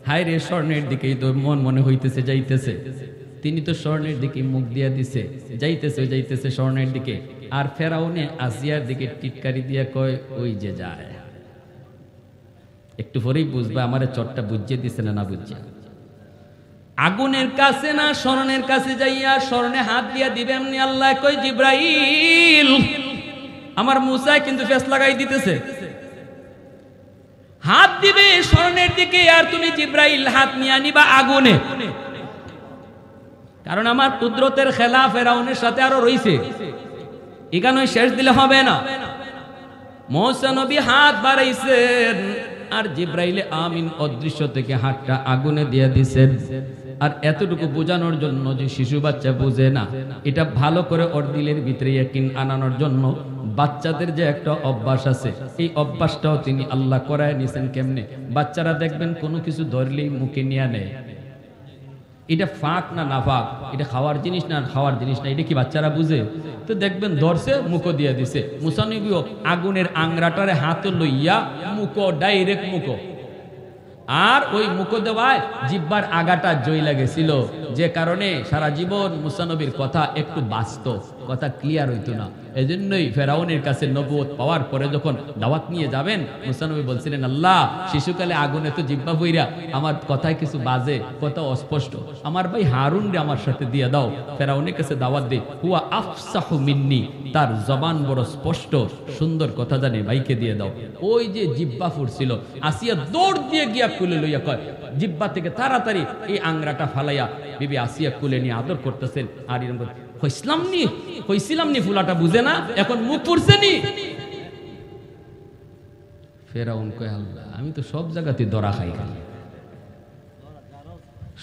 হায় রে, স্বর্ণের দিকেই তো মন মনে হইতেছে যাইতেছে। তিনি তো স্বর্ণের দিকে মুখ দিয়া দিছে, যাইতেছে যাইতেছে স্বর্ণের দিকে। আর ফেরাউনে আসিয়ার দিকে টিটকারি দিয়া কয়, ওই যে যায়। একটু পরেই বুঝবা আমারে চটটা বুঝিয়ে দিছে না না বুঝিয়া। আগুনের কাছে না স্বর্ণের কাছে যাইয়া স্বর্ণে হাত দিয়া দিবে এমনি আল্লাহ কই, জিব্রাইল আমার মুসা কিন্তু ফেস লাগাই দিতেছে। হাত দিবে স্বর্ণের দিকে, আর তুমি জিব্রাইল হাত নিয়ে আনিবা আগুনে। কারণ আমার কুদরতের খেলা ফেরাউনের সাথে আরো রইছে। এখানে শেষ দিলে হবে না। মুসা নবী হাত বাড়াইছেন আর জিব্রাইলে আমিন অদৃশ্য থেকে হাতটা আগুনে দিয়ে দিছেন। আর এতটুকু বোঝানোর জন্য যে শিশু বাচ্চা বুঝে না, এটা ভালো করে ওর দিলের ভিতরে ইয়াকিন আনানোর জন্য বাচ্চাদের যে একটা অভ্যাস আছে, এই অভ্যাসটাও তিনি আল্লাহ করায় নিছেন। কেমনে? বাচ্চারা দেখবেন কোনো কিছু ধরলেই মুখে নিয়ে নেয়। এটা ফাঁক না নাফাক, এটা খাওয়ার জিনিস না খাওয়ার জিনিস না, এটা কি বাচ্চারা বুঝে? তো দেখবেন ধরছে, মুখো দিয়ে দিছে। মুসা নবীও আগুনের আংরাটারে হাতে লইয়া মুখো, ডাইরেক্ট মুখো। আর ওই মুখো দেওয়ায় জিব্বার আগাটা জইলা গেছিল, যে কারণে সারা জীবন মুসা নবীর কথা একটু বাস্তব, কথা ক্লিয়ার হইতো না। এজন্যই ফেরাউনের কাছে নবুয়ত পাওয়ার পরে যখন দাওয়াত নিয়ে যাবেন, মুসা নবী বলছিলেন, আল্লাহ শিশুকালে আগুনে তো জিব্বা বইরা আমার কথায় কিছু বাজে, কথা অস্পষ্ট, আমার ভাই হারুন রে আমার সাথে দিয়ে দাও, ফেরাউনের কাছে দাওয়াত দে, হুয়া আফসাহু মিন্নি, তার জবান বড় স্পষ্ট, সুন্দর কথা জানে, ভাইকে দিয়ে দাও। ওই যে জিব্বা ফুরছিল, আসিয়া দৌড় দিয়ে গিয়া কুলে লইয়া কয়, জিব্বা থেকে তাড়াতাড়ি এই আংরাটা ফালাইয়া বিবি আসিয়া কুলে নিয়ে আদর করতেছেন। আর এরকম হইছিলাম নি ফুলাটা বুঝে না, এখন মুখ পুড়ছে নি। ফেরাউন কয়, আল্লাহ আমি তো সব জায়গাতে ধরা খাই,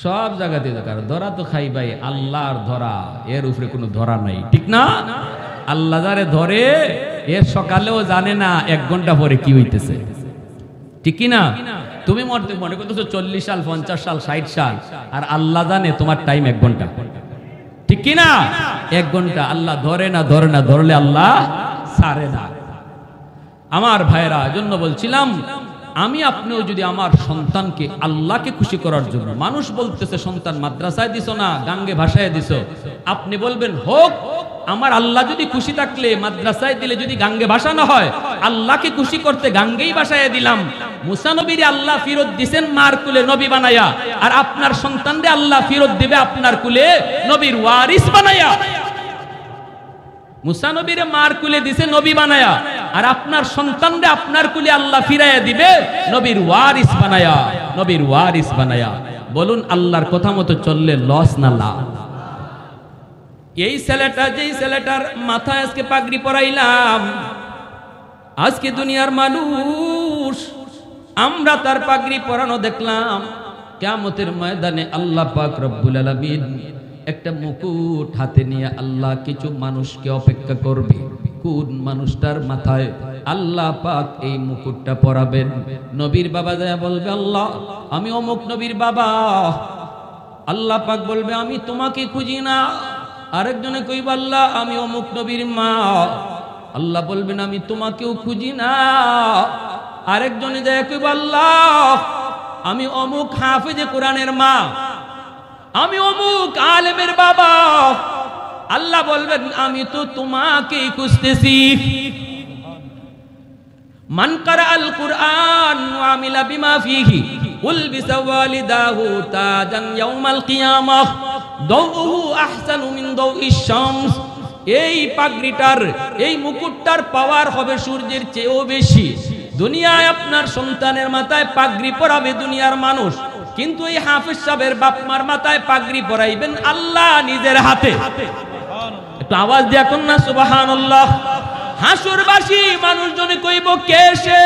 সব জায়গাতে ধরা তো খাই ভাই, আল্লাহর ধরা, এর উপরে কোনো ধরা নাই, ঠিক না? আল্লাহ যারে ধরে এর সকালেও জানে না 1 ঘন্টা পরে কি হইতেছে, ঠিক না? তুমি মনে করতেছো 40 সাল, 50 সাল, 60 সাল, আর আল্লাহ জানে তোমার টাইম 1 ঘন্টা, ঠিক কিনা? 1 ঘন্টা। আল্লাহ ধরে না, ধরলে আল্লাহ ছাড়ে না। আমার ভাইরা, জন্য বলছিলাম, আমি আপনিও যদি আমার সন্তানকে আল্লাহকে খুশি করার জন্য, মানুষ বলতেছে সন্তান মাদ্রাসায় দিছো না, গাঙ্গে ভাষায় দিছো, আপনি বলবেন হোক, আমার আল্লাহ যদি খুশি থাকলে মাদ্রাসায় দিলে যদি গাঙ্গে ভাষানো হয়, আল্লাহকে খুশি করতে গাঙ্গেই ভাষায় দিলাম। মুসা নবীর আল্লাহ ফিরত দিছেন মার কুলে নবী বানায়া, আর আপনার সন্তানরে আল্লাহ ফিরত দিবে আপনার কুলে নবীর ওয়ারিস বানায়া। মুসা নবীরে মার কুলে দিছে নবী বানায়া, আর আপনার সন্তানরে আপনার কুলে আল্লাহ ফিরাইয়া দিবে নবীর ওয়ারিস বানায়া, নবীর ওয়ারিস বানায়া। বলুন আল্লাহর কথা মতো চললে লস না লাভ? এই ছেলেটা, যেই ছেলেটার মাথায় আজকে পাগড়ি পরাইলাম, আজকে দুনিয়ার মানুষ আমরা তার পাগড়ি পরানো দেখলাম, কিয়ামতের ময়দানে আল্লাহ পাক রব্বুল আলামিন একটা মুকুট হাতে নিয়ে আল্লাহ কিছু মানুষকে অপেক্ষা করবে। কোন মানুষটার মাথায় আল্লাহ পাক এই মুকুটটা পরাবেন? নবীর বাবা যায় বলবে, আল্লাহ আমি অমুক নবীর বাবা। আল্লাহ পাক বলবে, আমি তোমাকে খুঁজি না। আরেকজনে কইব, আল্লাহ আমি অমুক নবীর মা। আল্লাহ বলবেন, আমি তোমাকেও খুঁজি না। আরেকজনে যায় কইব, আল্লাহ আমি অমুক হাফেজে কোরআনের মা, আমি অমুক আলেমের বাবা। আল্লাহ বলবেন, আমি তো তোমাকেই খুঁজতেছি। মান কারাআল কুরআন ওয়া আমিলা বিমা ফীহি উলবিসা ওয়ালিদাহু তাজান ইয়াউমাল কিয়ামাহ দাউহু আহসানু মিন দাউইশ শামস। এই পাগড়িটার, এই মুকুটটার পাওয়ার হবে সূর্যের চেয়েও বেশি। দুনিয়ায় আপনার সন্তানের মাথায় পাগড়ি পরাবে দুনিয়ার মানুষ, কিন্তু এই হাফেজ সাহেবের বাপ মার মাথায় পাগড়ি পরাইবেন আল্লাহ নিজের হাতে। একটু আওয়াজ দিয়া কোন না সুবহানাল্লাহ। হাসুরবাসী মানুষজনে কইব, কে সে?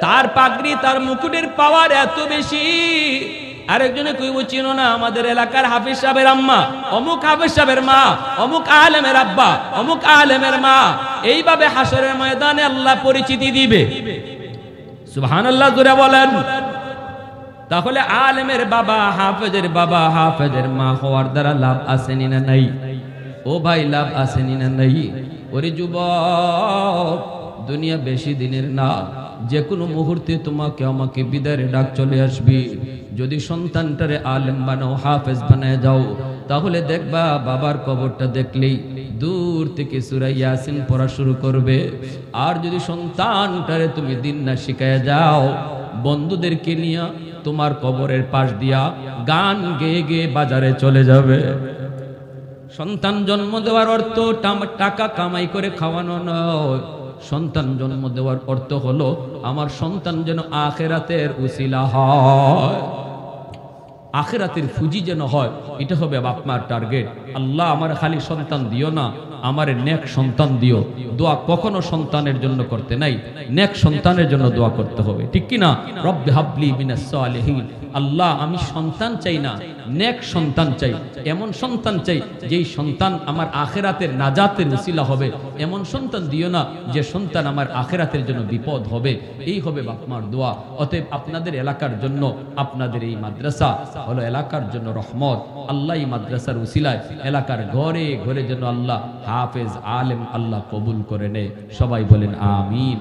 তার পাগড়ি, তার মুকুটের পাওয়ার এত বেশি। আরেকজনে কইব, চিনো না, আমাদের এলাকার হাফেজ সাহেবের আম্মা, অমুক হাফেজ সাহেবের মা, অমুক আলেমের আব্বা, অমুক আলেমের মা। এইভাবে হাসরের ময়দানে আল্লাহ পরিচিতি দিবে। সুবহানাল্লাহ জোরে বলেন। তাহলে আলেমের বাবা, হাফেজের বাবা, হাফেজের মা হওয়ার দ্বারা লাভ আসেনি না নাই? ও ভাই, লাভ আসেনি না নাই? ওরে যুবক, দুনিয়া বেশি দিনের না, যে কোনো মুহূর্তে তোমাকে আমাকে বিদায়ের ডাক চলে আসবে। যদি সন্তানটারে আলেম বানাও, হাফেজ বানায় যাও, তাহলে দেখবা বাবার কবরটা দেখলেই দূর থেকে সূরা ইয়াসিন পড়া শুরু করবে। আর যদি সন্তানটারে তুমি দিন না শিখায় যাও, বন্ধুদেরকে নিয়ে তোমার কবরের পাশ দিয়া গান গেয়ে গেয়ে বাজারে চলে যাবে। সন্তান জন্ম দেওয়ার অর্থ টাকা কামাই করে খাওয়ানো নয়। সন্তান জন্ম দেওয়ার অর্থ হলো আমার সন্তান যেন আখিরাতের উসিলা হয়, আখিরাতের ফুজি যেন হয়। এটা হবে বাপ মার টার্গেট। আল্লাহ আমার খালি সন্তান দিও না, আমারে নেক সন্তান দিও। দোয়া কখনো সন্তানের জন্য করতে নাই, নেক সন্তানের জন্য দোয়া করতে হবে, ঠিক কি না? রব্বি হাবলি মিনাস সালিহিন, আল্লাহ আমি সন্তান চাই না, নেক সন্তান চাই, এমন সন্তান চাই যেই সন্তান আমার আখিরাতের নাজাতের উসিলা হবে। এমন সন্তান দিও না যে সন্তান আমার আখিরাতের জন্য বিপদ হবে। এই হবে বাপমার দোয়া। অতএব আপনাদের এলাকার জন্য, আপনাদের এই মাদ্রাসা হলো এলাকার জন্য রহমত। আল্লাহ এই মাদ্রাসার উসিলায় এলাকার ঘরে ঘরে যেন আল্লাহ হাফেজ আলেম আল্লাহ কবুল করে নেয়। সবাই বলেন আমিন।